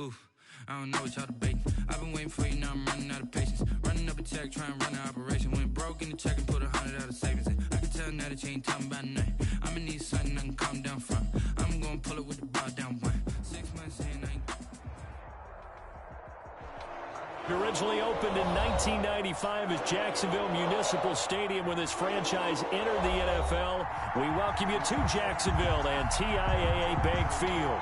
move. I don't know what y'all debating. I've been waiting for you, now I'm running out of patience. Running up a check, trying to run an operation. Went broke in the check and put 100 out of savings in. I can tell now that you ain't talking about nothing. I'ma need something I can calm down from. I'm gonna pull it with the ball down one. 6 months in, I ain't... Originally opened in 1995 as Jacksonville Municipal Stadium when this franchise entered the NFL. We welcome you to Jacksonville and TIAA Bank Field.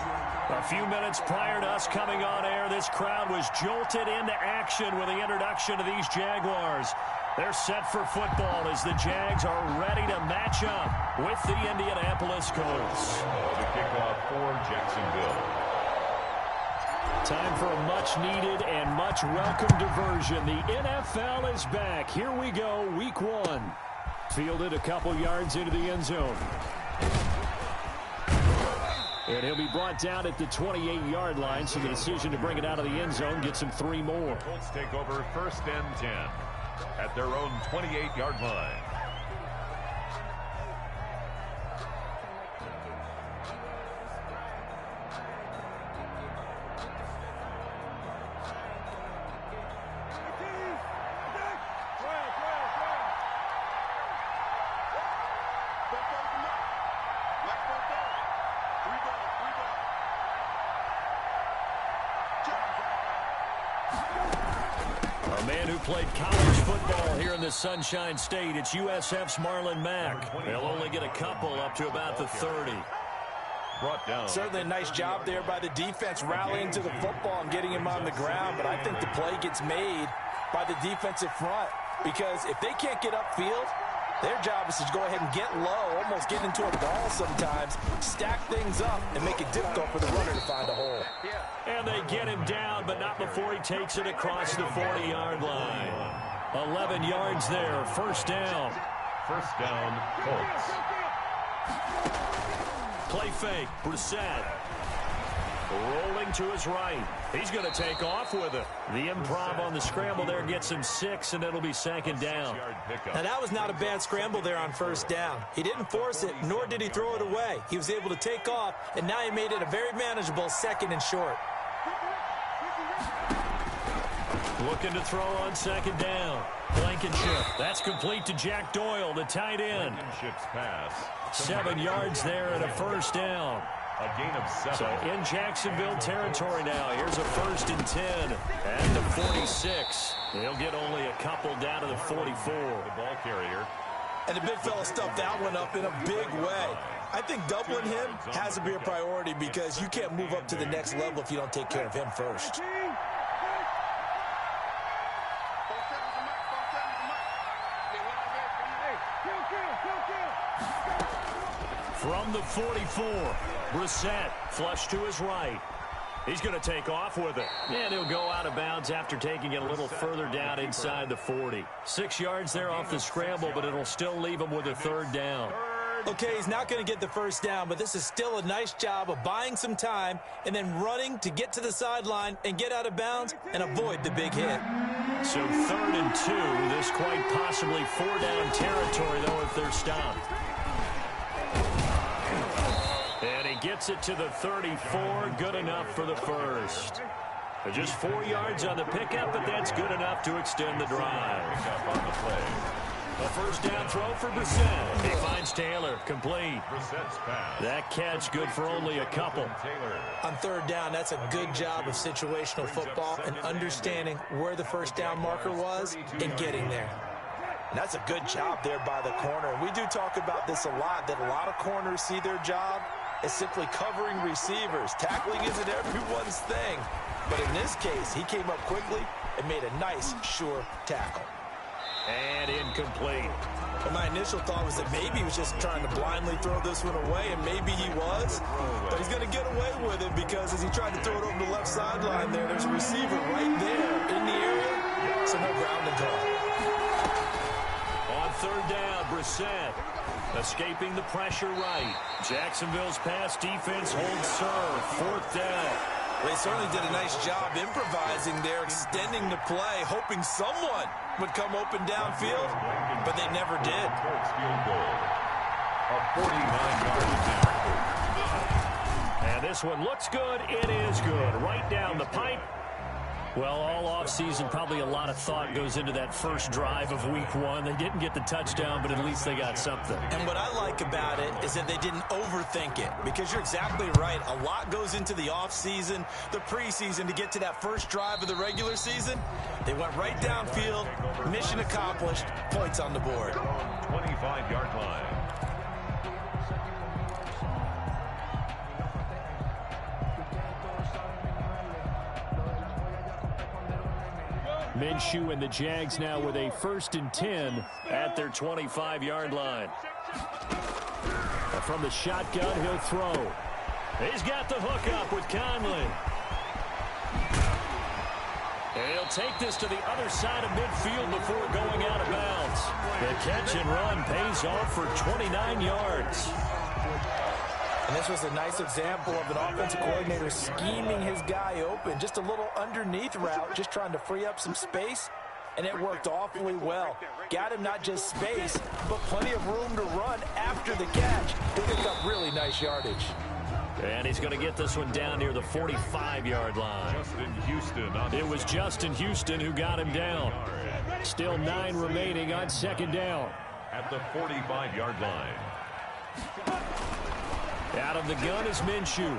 A few minutes prior to us coming on air, this crowd was jolted into action with the introduction of these Jaguars. They're set for football as the Jags are ready to match up with the Indianapolis Colts. The kickoff for Jacksonville. Time for a much-needed and much-welcome diversion. The NFL is back. Here we go, Week 1. Fielded a couple yards into the end zone. And he'll be brought down at the 28-yard line, so the decision to bring it out of the end zone gets him 3 more. Colts take over 1st and 10 at their own 28-yard line. Played college football here in the Sunshine State. It's USF's Marlon Mack. They'll only get a couple up to about the 30. Brought down. Certainly a nice job there by the defense rallying to the football and getting him on the ground, but I think the play gets made by the defensive front because if they can't get upfield, their job is to go ahead and get low, almost get into a ball sometimes, stack things up, and make it difficult for the runner to find a hole. And they get him down, but not before he takes it across the 40-yard line. 11 yards there, 1st down. 1st down, Colts. Play fake, Brissett. Rolling to his right. He's going to take off with it. The improv on the scramble there gets him 6, and it'll be 2nd down. Now, that was not a bad scramble there on 1st down. He didn't force it, nor did he throw it away. He was able to take off, and now he made it a very manageable 2nd and short. Looking to throw on 2nd down. Blankenship. That's complete to Jack Doyle, the tight end. Blankenship's pass. 7 yards there and a 1st down. A gain of 7. So in Jacksonville territory now. Here's a 1st and 10 at the 46. They'll get only a couple down to the 44. The ball carrier. And the big fella stuffed that one up in a big way. I think doubling him has to be a priority because you can't move up to the next level if you don't take care of him first. From the 44, Brissett flush to his right. He's going to take off with it. And he'll go out of bounds after taking it a little further down inside the 40. 6 yards there off the scramble, but it'll still leave him with a 3rd down. Okay, he's not going to get the 1st down, but this is still a nice job of buying some time and then running to get to the sideline and get out of bounds and avoid the big hit. So 3rd and 2, this quite possibly 4-down territory, though, if they're stopped. And he gets it to the 34, good enough for the 1st. Just 4 yards on the pickup, but that's good enough to extend the drive. Pickup on the play. A 1st down throw for Brissett. He finds Taylor, complete. Brissett's pass. That catch good for only a couple. Taylor. On 3rd down, that's a good job of situational football and understanding where the 1st down marker was and getting there. And that's a good job there by the corner. And we do talk about this a lot, that a lot of corners see their job as simply covering receivers. Tackling isn't everyone's thing. But in this case, he came up quickly and made a nice, sure tackle. And incomplete. And my initial thought was that maybe he was just trying to blindly throw this one away, and maybe he was. But he's going to get away with it because as he tried to throw it over the left sideline there's a receiver right there in the area, so no grounding call. On 3rd down, Brissett escaping the pressure right. Jacksonville's pass defense holds serve. 4th down. They certainly did a nice job improvising there, extending the play, hoping someone would come open downfield, but they never did. Colts field goal. A 49-yard attempt. And this one looks good. It is good. Right down the pipe. Well, all offseason, probably a lot of thought goes into that first drive of week one. They didn't get the touchdown, but at least they got something. And what I like about it is that they didn't overthink it, because you're exactly right. A lot goes into the offseason, the preseason, to get to that first drive of the regular season. They went right downfield, mission accomplished, points on the board. 25-yard line. Minshew and the Jags now with a 1st and 10 at their 25-yard line. From the shotgun, he'll throw. He's got the hook up with Conley. And he'll take this to the other side of midfield before going out of bounds. The catch and run pays off for 29 yards. And this was a nice example of an offensive coordinator scheming his guy open. Just a little underneath route, just trying to free up some space, and it worked awfully well. Got him not just space, but plenty of room to run after the catch. They picked up really nice yardage. And he's going to get this one down near the 45-yard line. It was Justin Houston who got him down. Still 9 remaining on 2nd down. At the 45-yard line. Out of the gun is Minshew.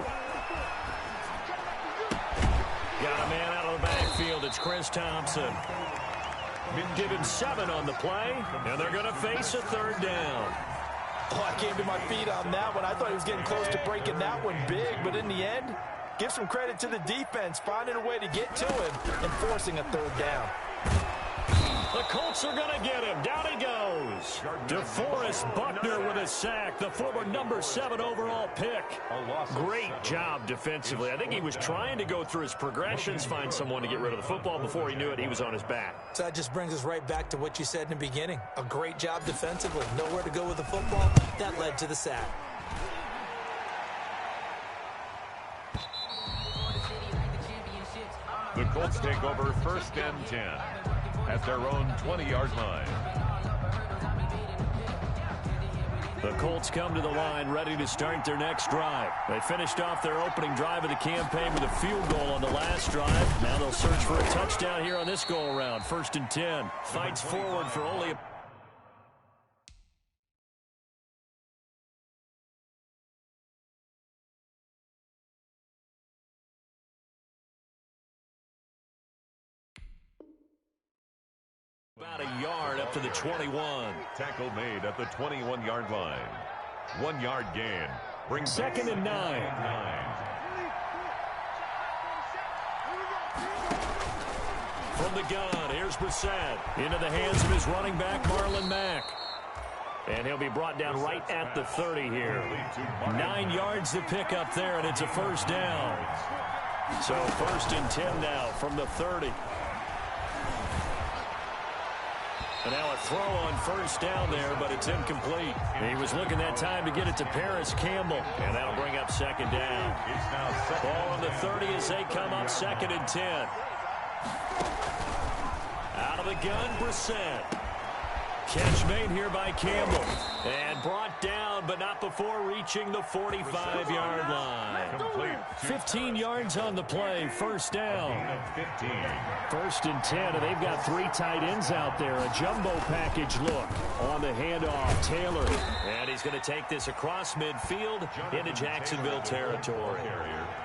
Got a man out of the backfield. It's Chris Thompson. Give him 7 on the play, and they're going to face a 3rd down. Oh, I came to my feet on that one. I thought he was getting close to breaking that one big, but in the end, give some credit to the defense, finding a way to get to him and forcing a 3rd down. The Colts are going to get him. Down he goes. DeForest Buckner with a sack, the former number 7 overall pick. Great job defensively. I think he was trying to go through his progressions, find someone to get rid of the football. Before he knew it, he was on his back. So that just brings us right back to what you said in the beginning. A great job defensively. Nowhere to go with the football. That led to the sack. The Colts take over 1st and 10 at their own 20-yard line. The Colts come to the line ready to start their next drive. They finished off their opening drive of the campaign with a field goal on the last drive. Now they'll search for a touchdown here on this go-around. 1st and 10. Fights forward for only a... about a yard up to the 21. Tackle made at the 21-yard line. 1-yard gain. Brings 2nd and 9. From the gun, here's Brissett. Into the hands of his running back, Marlon Mack. And he'll be brought down right at the 30 here. 9 yards to pick up there, and it's a 1st down. So 1st and 10 now from the 30. And now a throw on 1st down there, but it's incomplete. He was looking that time to get it to Paris Campbell, and that'll bring up 2nd down. Ball on the 30 as they come up 2nd and 10. Out of the gun, Brissett. Catch made here by Campbell. And brought down, but not before reaching the 45-yard line. 15 yards on the play. 1st down. 1st and 10, and they've got 3 tight ends out there. A jumbo package look on the handoff. Taylor. And he's going to take this across midfield into Jacksonville territory.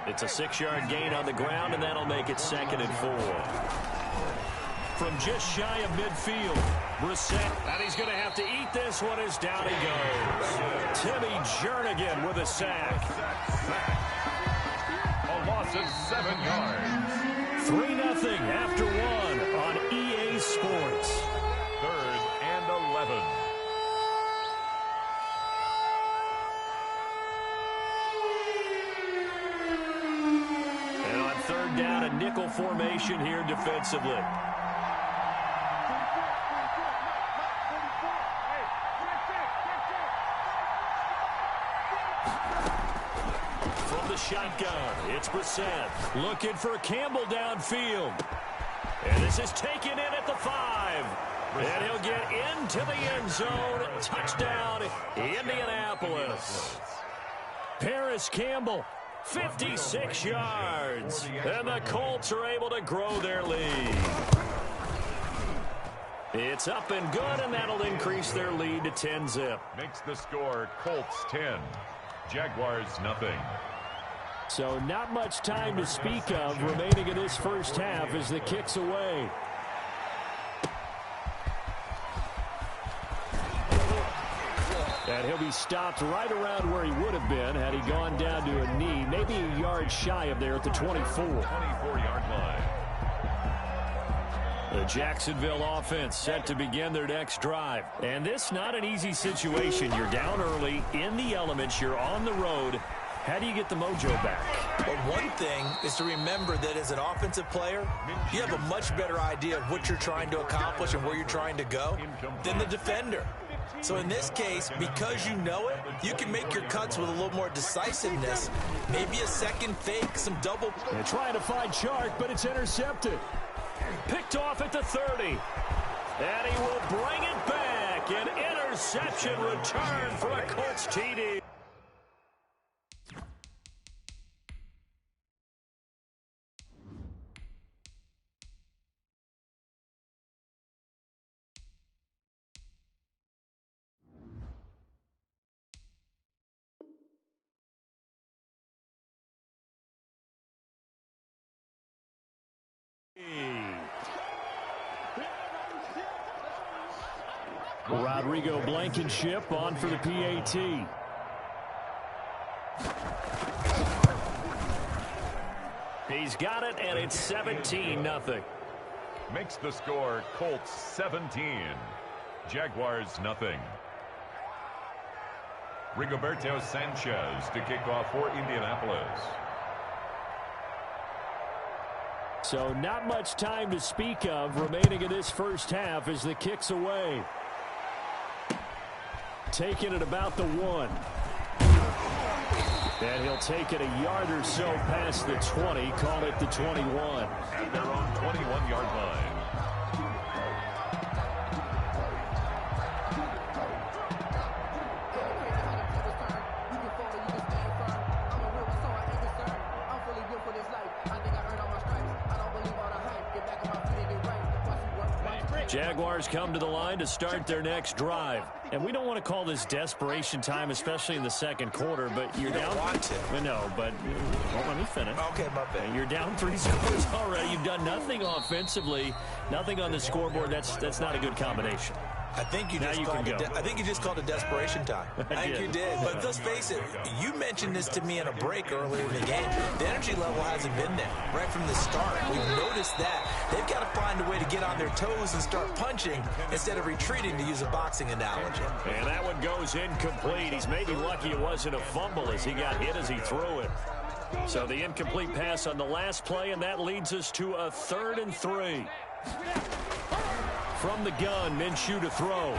It's a 6-yard gain on the ground, and that'll make it 2nd and 4. From just shy of midfield, Brissett, and he's going to have to eat this one as down he goes. Timmy Jernigan with a sack. A loss of 7 yards. 3-0 after 1 on EA Sports. 3rd and 11. And on 3rd down, a nickel formation here defensively. Shotgun. It's Brissett looking for Campbell downfield. And this is taken in at the 5. And he'll get into the end zone. Touchdown, Indianapolis. Paris Campbell 56 yards. And the Colts are able to grow their lead. It's up and good, and that'll increase their lead to 10-zip. Makes the score Colts 10, Jaguars nothing. So not much time to speak of remaining in this first half as the kick's away. And he'll be stopped right around where he would have been had he gone down to a knee, maybe a yard shy of there at the 24. 24-yard line. The Jacksonville offense set to begin their next drive. And this not an easy situation. You're down early, in the elements, you're on the road. How do you get the mojo back? Well, one thing is to remember that as an offensive player, you have a much better idea of what you're trying to accomplish and where you're trying to go than the defender. So in this case, because you know it, you can make your cuts with a little more decisiveness. Maybe a second fake, some double. They're trying to find Chark, but it's intercepted. Picked off at the 30. And he will bring it back. An interception return for a Colts TD. Rodrigo Blankenship on for the PAT. He's got it, and it's 17-0. Makes the score Colts 17, Jaguars nothing. Rigoberto Sanchez to kick off for Indianapolis. So not much time to speak of remaining in this first half as the kick's away. Taking it about the 1. And he'll take it a yard or so past the 20, call it the 21. At their own 21-yard line. Jaguars come to the line to start their next drive. And we don't want to call this desperation time, especially in the second quarter, but you're down. Want to. No, but don't let me finish. Okay, my bad. You're down 3 scores already. You've done nothing offensively, nothing on the scoreboard. That's not a good combination. I think you just called it desperation time. I think you did. But let's face it, you mentioned this to me in a break earlier in the game. The energy level hasn't been there right from the start. We've noticed that. They've got to find a way to get on their toes and start punching instead of retreating, to use a boxing analogy. And that one goes incomplete. He's maybe lucky it wasn't a fumble as he got hit as he threw it. So the incomplete pass on the last play, and that leads us to a 3rd and 3. From the gun, Minshew to throw.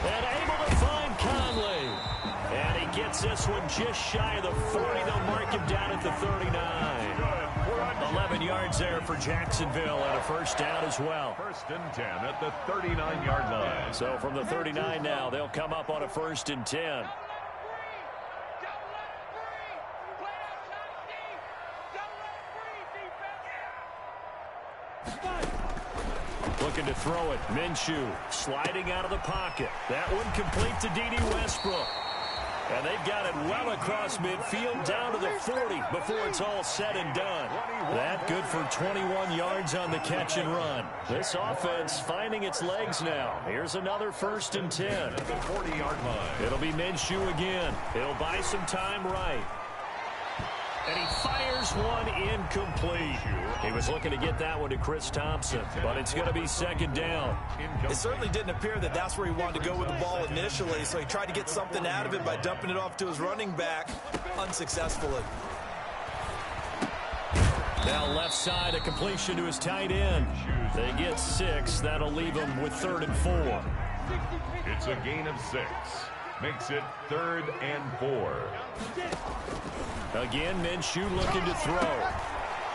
And able to find Conley. And he gets this one just shy of the 40. They'll mark him down at the 39. 11 yards there for Jacksonville and a first down as well. 1st and 10 at the 39-yard line. So from the 39 now, they'll come up on a 1st and 10. Looking to throw it. Minshew sliding out of the pocket. That one complete to D.D. Westbrook. And they've got it well across midfield down to the 40 before it's all said and done. That good for 21 yards on the catch and run. This offense finding its legs now. Here's another 1st and 10. At the 40-yard line. It'll be Minshew again. He'll buy some time right. And he fires one incomplete. He was looking to get that one to Chris Thompson, but it's going to be 2nd down. It certainly didn't appear that that's where he wanted to go with the ball initially, so he tried to get something out of it by dumping it off to his running back unsuccessfully. Now left side, a completion to his tight end. They get 6. That'll leave him with 3rd and 4. It's a gain of 6. Makes it 3rd and 4. Again, Minshew looking to throw.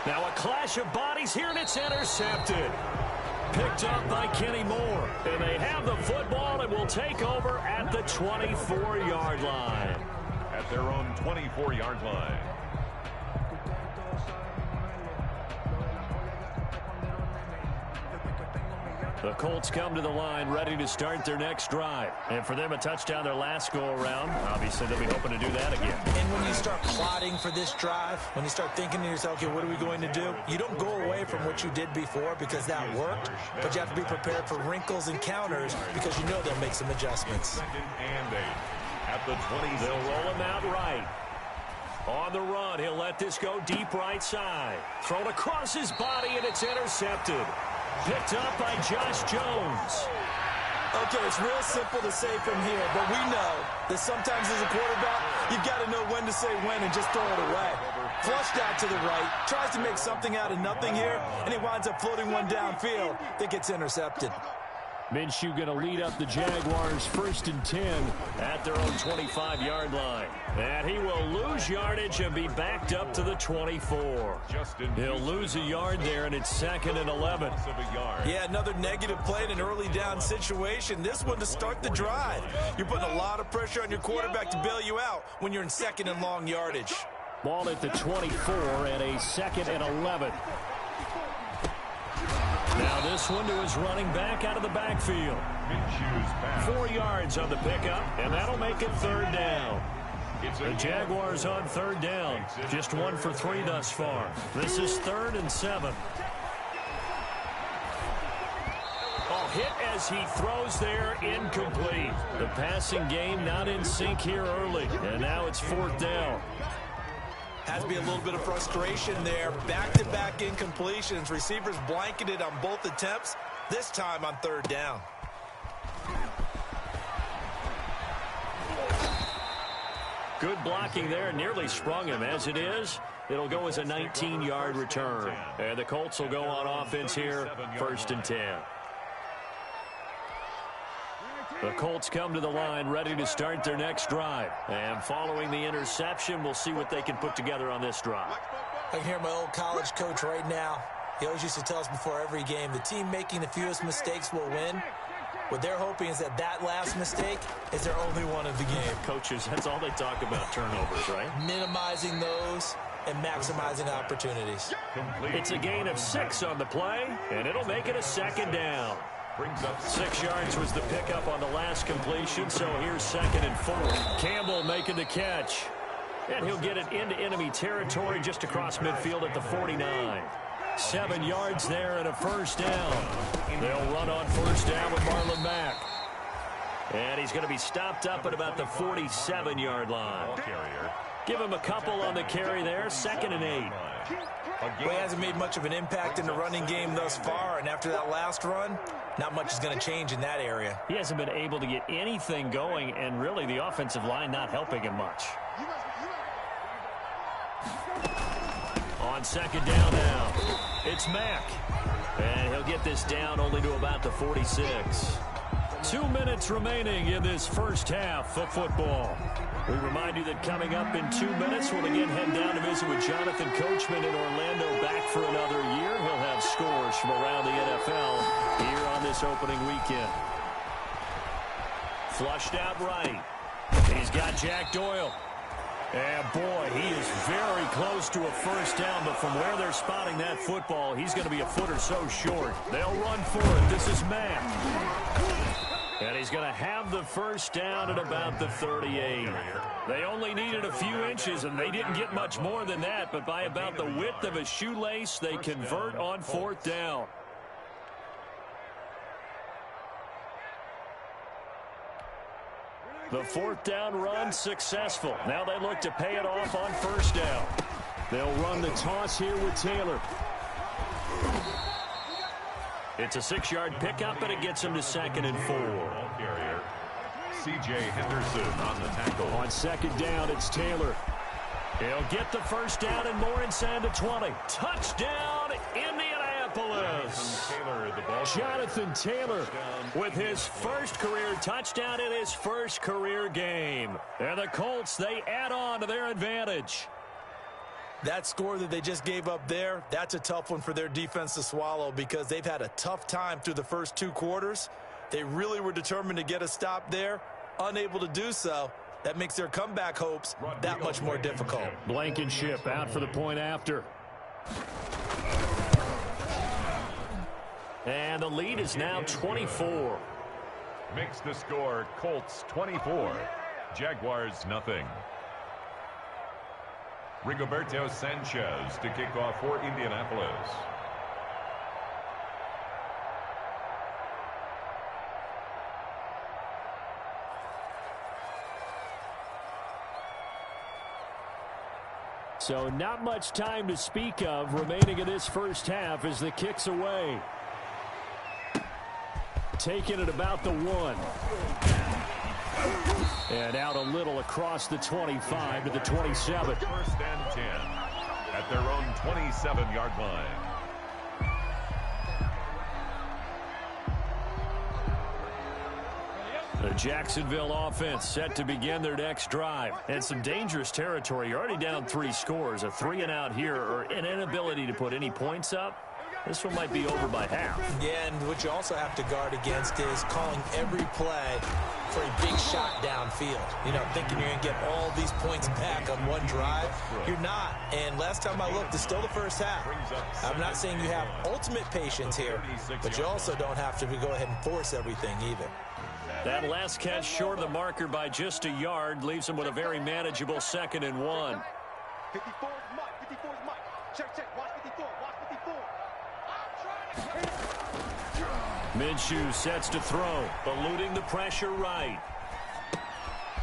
Now a clash of bodies here, and it's intercepted. Picked up by Kenny Moore. And they have the football and will take over at the 24-yard line. At their own 24-yard line. The Colts come to the line ready to start their next drive. And for them, a touchdown their last go-around. Obviously, they'll be hoping to do that again. And when you start plotting for this drive, when you start thinking to yourself, okay, what are we going to do? You don't go away from what you did before because that worked, but you have to be prepared for wrinkles and counters because you know they'll make some adjustments. Second and 8 at the 20. They'll roll him out right. On the run, he'll let this go deep right side. Thrown across his body, and it's intercepted. Picked up by Josh Jones. Okay, it's real simple to say from here, but we know that sometimes as a quarterback, you've got to know when to say when and just throw it away. Flushed out to the right, tries to make something out of nothing here, and he winds up floating one downfield that gets intercepted. Minshew going to lead up the Jaguars 1st and 10 at their own 25-yard line. And he will lose yardage and be backed up to the 24. He'll lose a yard there, and it's 2nd and 11. Yeah, another negative play in an early down situation. This one to start the drive. You're putting a lot of pressure on your quarterback to bail you out when you're in 2nd and long yardage. Ball at the 24 and a 2nd and 11. Now this one to his running back out of the backfield. 4 yards on the pickup, and that'll make it 3rd down. The Jaguars on 3rd down. Just 1 for 3 thus far. This is 3rd and 7. Oh, hit as he throws there, incomplete. The passing game not in sync here early, and now it's 4th down. Has to be a little bit of frustration there. Back-to-back incompletions. Receivers blanketed on both attempts, this time on 3rd down. Good blocking there. Nearly sprung him. As it is, it'll go as a 19-yard return. And the Colts will go on offense here, 1st and 10. The Colts come to the line ready to start their next drive. And following the interception, we'll see what they can put together on this drive. I can hear my old college coach right now. He always used to tell us before every game, the team making the fewest mistakes will win. What they're hoping is that that last mistake is their only one of the game. Coaches, that's all they talk about, turnovers, right? Minimizing those and maximizing opportunities. It's a gain of 6 on the play, and it'll make it a 2nd down. 6 yards was the pickup on the last completion, so here's 2nd and 4. Campbell making the catch. And he'll get it into enemy territory just across midfield at the 49. 7 yards there and a 1st down. They'll run on 1st down with Marlon Mack. And he's going to be stopped up at about the 47-yard line. Give him a couple on the carry there, 2nd and 8. Well, he hasn't made much of an impact in the running game thus far, and after that last run, not much is going to change in that area. He hasn't been able to get anything going, and really the offensive line not helping him much. On 2nd down now, it's Mack. And he'll get this down only to about the 46. 2 minutes remaining in this first half of football. We remind you that coming up in 2 minutes, we'll again head down to visit with Jonathan Coachman in Orlando, back for another year. He'll have scores from around the NFL here on this opening weekend. Flushed out right. He's got Jack Doyle. And boy, he is very close to a 1st down, but from where they're spotting that football, he's going to be a foot or so short. They'll run for it. This is Mack. And he's going to have the 1st down at about the 38. They only needed a few inches, and they didn't get much more than that, but by about the width of a shoelace, they convert on 4th down. The 4th down run successful. Now they look to pay it off on 1st down. They'll run the toss here with Taylor. It's a 6-yard pickup, but it gets him to 2nd and 4. C.J. Henderson on the tackle. On 2nd down, it's Taylor. He'll get the 1st down and more inside the 20. Touchdown, Indianapolis. Jonathan Taylor with his 1st career touchdown in his 1st career game. And the Colts, they add on to their advantage. That score that they just gave up there, that's a tough one for their defense to swallow because they've had a tough time through the first 2 quarters. They really were determined to get a stop there, unable to do so. That makes their comeback hopes that much more difficult. Blankenship out for the point after. And the lead is now 24. Makes the score Colts 24, Jaguars nothing. Rigoberto Sanchez to kick off for Indianapolis. So not much time to speak of remaining in this first half as the kick's away. Taking it about the 1. And out a little across the 25 to the 27. First and 10 at their own 27-yard line. The Jacksonville offense set to begin their next drive. And some dangerous territory. You're already down 3 scores. A 3-and-out here or an inability to put any points up. This one might be over by half. Yeah, and what you also have to guard against is calling every play for a big shot downfield. You know, thinking you're going to get all these points back on one drive. You're not. And last time I looked, it's still the first half. I'm not saying you have ultimate patience here, but you also don't have to go ahead and force everything either. That last catch short of the marker by just a yard leaves him with a very manageable 2nd and 1. 54 is Mike. 54 is Mike. Check. Watch 54. Watch 54. Minshew sets to throw, eluding the pressure right.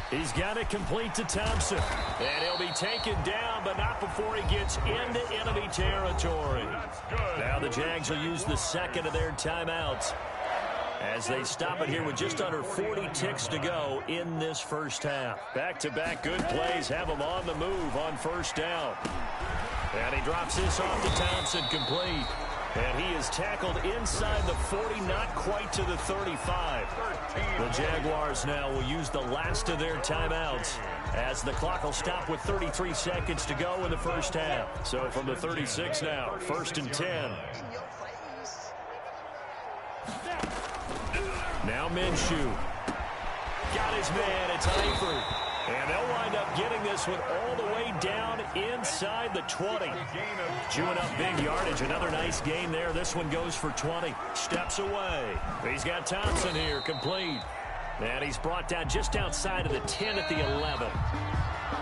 He's got it complete to Thompson. And he'll be taken down, but not before he gets into enemy territory. Now the Jags will use the second of their timeouts as they stop it here with just under 40 ticks to go in this first half. Back-to-back good plays have him on the move on first down. And he drops this off to Thompson, complete. And he is tackled inside the 40, not quite to the 35. The Jaguars now will use the last of their timeouts as the clock will stop with 33 seconds to go in the first half. So from the 36 now, 1st and 10. Now Minshew. Got his man. It's Eifert. And they'll wind up getting this one all the way down inside the 20. Chewing up big yardage. Another nice gain there. This one goes for 20. Steps away. He's got Thompson here, complete. And he's brought down just outside of the 10 at the 11.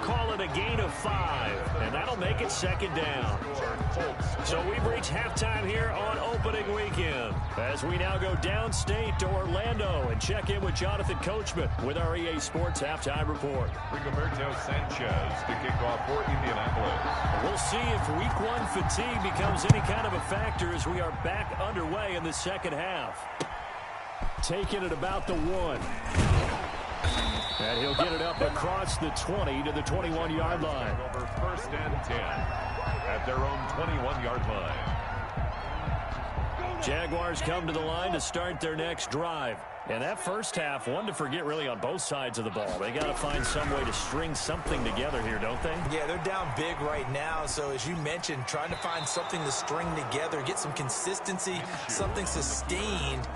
Call it a gain of 5. And that'll make it 2nd down. So we've reached halftime here on opening weekend, as we now go downstate to Orlando and check in with Jonathan Coachman with our EA Sports Halftime Report. Rigoberto Sanchez to kick off for Indianapolis. We'll see if Week 1 fatigue becomes any kind of a factor as we are back underway in the second half. Taking it about the 1. And he'll get it up across the 20 to the 21-yard line. Over 1st and 10 at their own 21-yard line. Jaguars come to the line to start their next drive. And that first half, one to forget really on both sides of the ball. They got to find some way to string something together here, don't they? Yeah, they're down big right now. So as you mentioned, trying to find something to string together, get some consistency, something sustained,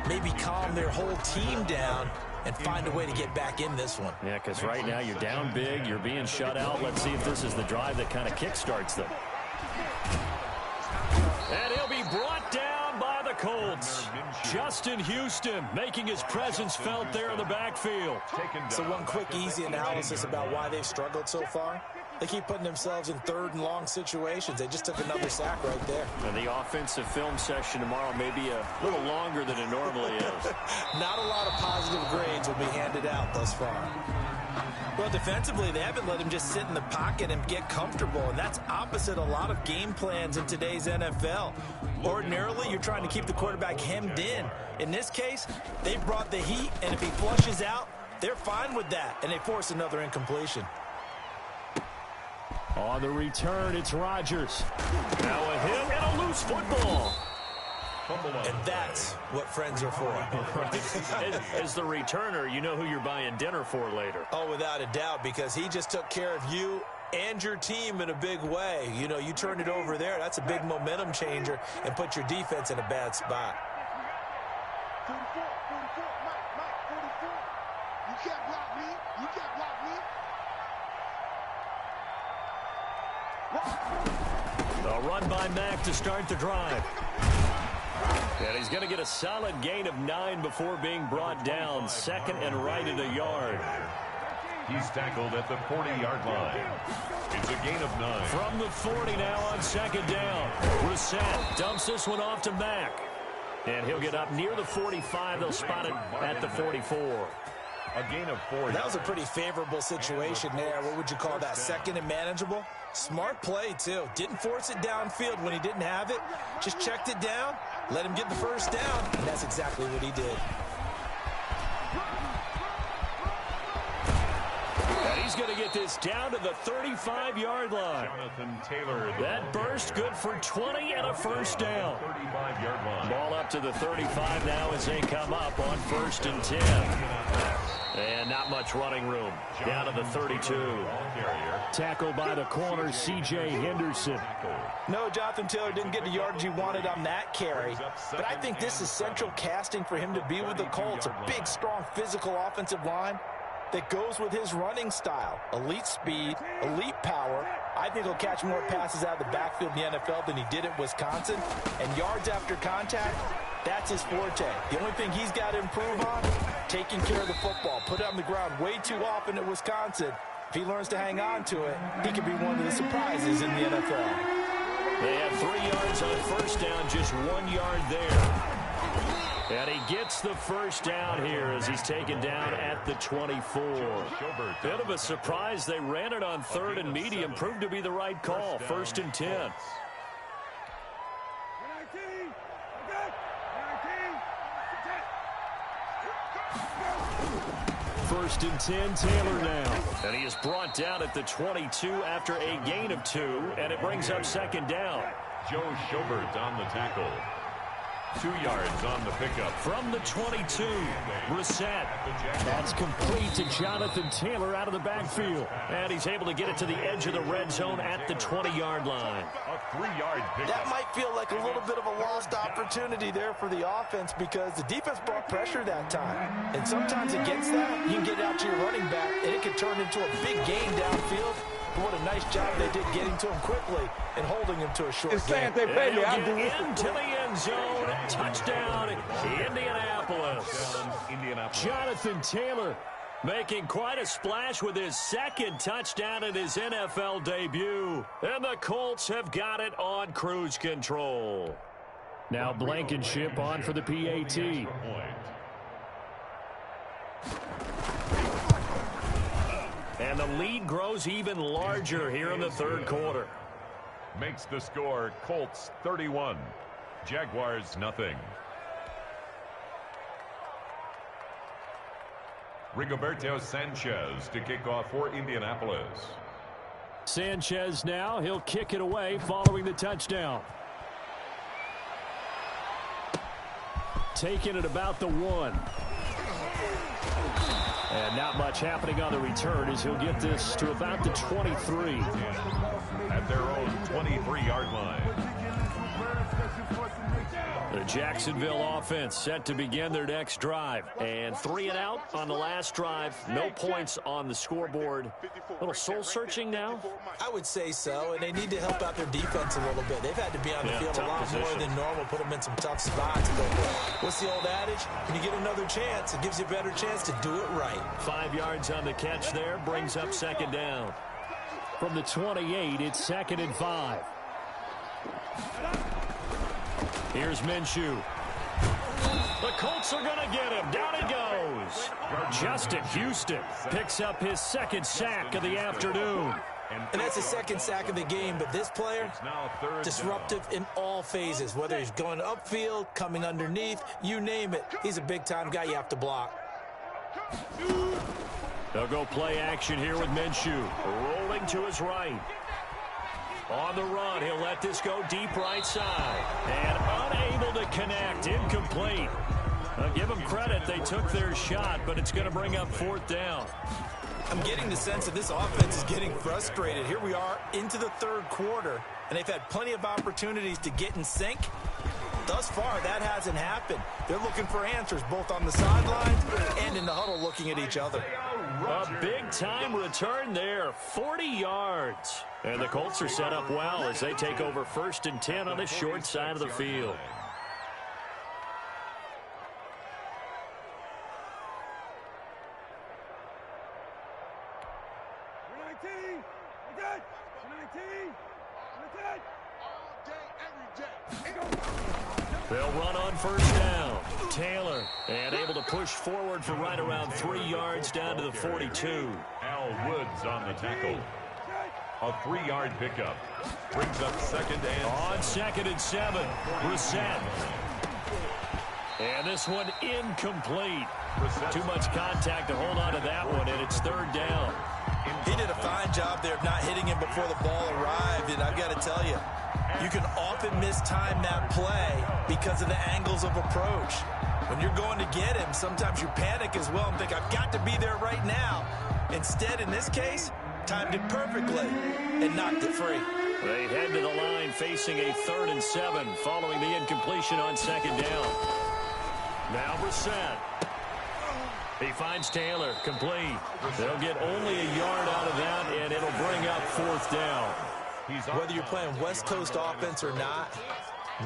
maybe calm their whole team down and find a way to get back in this one. Yeah, because right now you're down big, you're being shut out. Let's see if this is the drive that kind of kickstarts them. And he'll be brought down by the Colts. Justin Houston making his presence felt there in the backfield. So one quick, easy analysis about why they've struggled so far. They keep putting themselves in 3rd and long situations. They just took another sack right there. And the offensive film session tomorrow may be a little longer than it normally is. Not a lot of positive grades will be handed out thus far. Well, defensively, they haven't let him just sit in the pocket and get comfortable, and that's opposite a lot of game plans in today's NFL. Ordinarily, you're trying to keep the quarterback hemmed in. In this case, they brought the heat, and if he flushes out, they're fine with that, and they force another incompletion. On the return, it's Rodgers. Now a hit and a loose football. And that's what friends are for. As the returner, you know who you're buying dinner for later. Oh, without a doubt, because he just took care of you and your team in a big way. You know, you turn it over there, that's a big momentum changer and put your defense in a bad spot. 44, Mike, 44. You can't block me. You can't block me. A run by Mack to start the drive. And he's going to get a solid gain of 9 before being brought down. Second and right at a yard. He's tackled at the 40-yard line. It's a gain of 9. From the 40 now on second down. Brissett dumps this one off to Mack. And he'll get up near the 45. They'll spot it at the 44. A gain of 4. That was a pretty favorable situation there. What would you call that? Second and manageable? Smart play, too. Didn't force it downfield when he didn't have it. Just checked it down, let him get the first down, and that's exactly what he did. And he's going to get this down to the 35-yard line. Jonathan Taylor. That burst good for 20 and a first down. 35-yard line. Ball up to the 35 now as they come up on 1st and 10. And not much running room. Down to the 32. Tackled by the corner, C.J. Henderson. No, Jonathan Taylor didn't get the yardage he wanted on that carry. But I think this is central casting for him to be with the Colts. A big, strong, physical offensive line that goes with his running style. Elite speed, elite power. I think he'll catch more passes out of the backfield in the NFL than he did at Wisconsin. And yards after contact, that's his forte. The only thing he's got to improve on, taking care of the football. Put it on the ground way too often at Wisconsin. If he learns to hang on to it, he could be one of the surprises in the NFL. They have 3 yards on first down, just 1 yard there. And he gets the first down here as he's taken down at the 24. Bit of a surprise. They ran it on 3rd and medium. Proved to be the right call. 1st and 10. First and 10, Taylor now. And he is brought down at the 22 after a gain of 2, and it brings up second down. Joe Schobert on the tackle. 2 yards on the pickup. From the 22, Brissett. That's complete to Jonathan Taylor out of the backfield. And he's able to get it to the edge of the red zone at the 20-yard line. A 3-yard pickup. That might feel like a little bit of a lost opportunity there for the offense because the defense brought pressure that time. And sometimes against that, you can get out to your running back, and it can turn into a big gain downfield. But what a nice job they did getting to him quickly and holding him to a short gain. They pay me. I'll do this into the end zone. Touchdown, Indianapolis. Jonathan Taylor making quite a splash with his second touchdown in his NFL debut. And the Colts have got it on cruise control. Now Blankenship on for the PAT. And the lead grows even larger here in the 3rd quarter. Makes the score Colts 31. Jaguars nothing. Rigoberto Sanchez to kick off for Indianapolis. Sanchez now. He'll kick it away following the touchdown. Taking it about the 1. And not much happening on the return as he'll get this to about the 23. At their own 23-yard line. The Jacksonville offense set to begin their next drive. And 3 and out on the last drive. No points on the scoreboard. A little soul-searching now? I would say so, and they need to help out their defense a little bit. They've had to be on the field a lot more than normal, put them in some tough spots. But what's the old adage? When you get another chance, it gives you a better chance to do it right. 5 yards on the catch there, brings up second down. From the 28, it's 2nd and 5. Here's Minshew. The Colts are going to get him. Down he goes. Justin Houston picks up his 2nd sack of the afternoon. And that's his 2nd sack of the game, but this player, disruptive in all phases, whether he's going upfield, coming underneath, you name it. He's a big-time guy you have to block. They'll go play action here with Minshew. Rolling to his right. On the run, he'll let this go deep right side. And unable to connect, incomplete. I'll give them credit, they took their shot, but it's going to bring up 4th down. I'm getting the sense that this offense is getting frustrated. Here we are into the 3rd quarter, and they've had plenty of opportunities to get in sync. Thus far, that hasn't happened. They're looking for answers both on the sidelines and in the huddle looking at each other. A big-time return there, 40 yards. And the Colts are set up well as they take over 1st and 10 on the short side of the field. They'll run on first down. Taylor, and able to push forward for right around 3 yards down to the 42. Al Woods on the tackle. A 3-yard pickup. Brings up second and on 2nd and 7. Brissett. And this one incomplete. Too much contact to hold on to that one, and it's 3rd down. He did a fine job there of not hitting him before the ball arrived, and I've got to tell you, you can often mistime that play because of the angles of approach. When you're going to get him, sometimes you panic as well and think, I've got to be there right now. Instead, in this case, timed it perfectly and knocked it free. They head to the line facing a 3rd and 7 following the incompletion on 2nd down. Now Brissett. He finds Taylor, complete. They'll get only a yard out of that, and it'll bring up 4th down. Whether you're playing West Coast offense or not,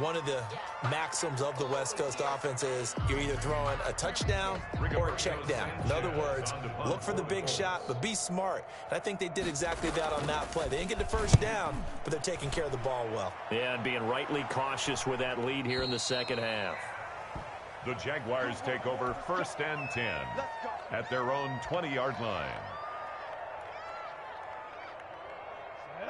one of the maxims of the West Coast offense is you're either throwing a touchdown or a check down. In other words, look for the big shot, but be smart. And I think they did exactly that on that play. They didn't get the first down, but they're taking care of the ball well. Yeah, and being rightly cautious with that lead here in the second half. The Jaguars take over 1st and 10 at their own 20-yard line.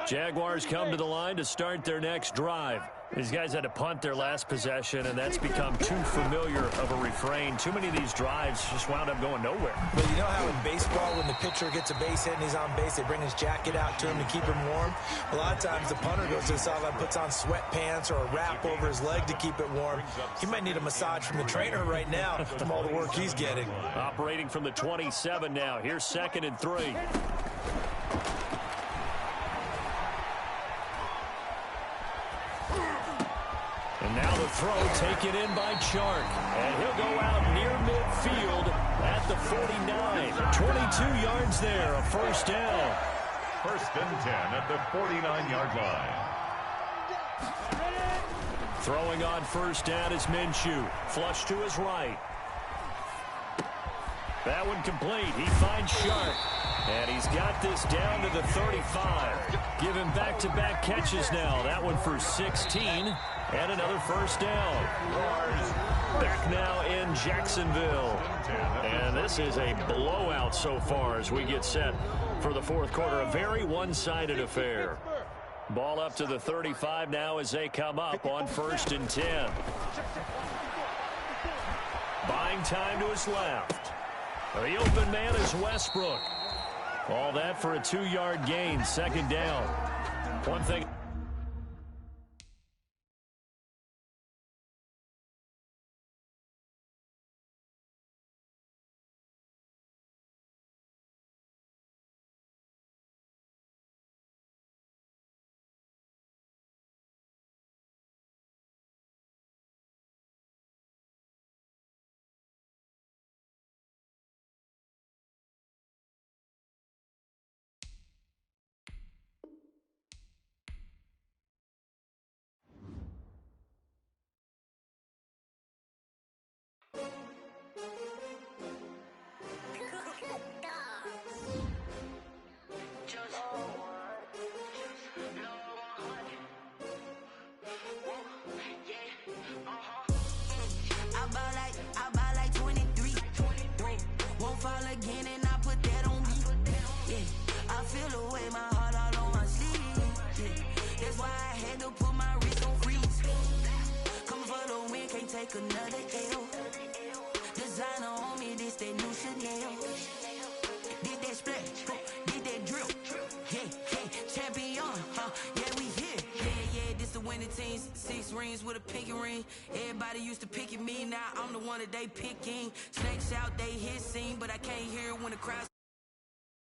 Jaguars come to the line to start their next drive. These guys had to punt their last possession, and that's become too familiar of a refrain. Too many of these drives just wound up going nowhere. But you know how in baseball, when the pitcher gets a base hit and he's on base, they bring his jacket out to him to keep him warm? A lot of times the punter goes to the sideline, puts on sweatpants or a wrap over his leg to keep it warm. He might need a massage from the trainer right now from all the work he's getting. Operating from the 27 now. Here's 2nd and 3. And now the throw taken in by Chark. And he'll go out near midfield at the 49. 22 yards there, a 1st down. 1st and 10 at the 49-yard line. Throwing on 1st down is Minshew. Flush to his right. That one complete. He finds Sharp. And he's got this down to the 35. Give him back-to-back catches now. That one for 16. And another 1st down. Back now in Jacksonville. And this is a blowout so far as we get set for the 4th quarter. A very one-sided affair. Ball up to the 35 now as they come up on 1st and 10. Buying time to his left. The open man is Westbrook. All that for a 2-yard gain, 2nd down. One thing. Another L. Designer on me, this that new Chanel. Did that split, did that drill. Yeah, champion, yeah, we here. Yeah, this the winning team. 6 rings with a pinky ring. Everybody used to pick at me, now I'm the one that they picking. Snakes out, they hissing, but I can't hear it when the crowd.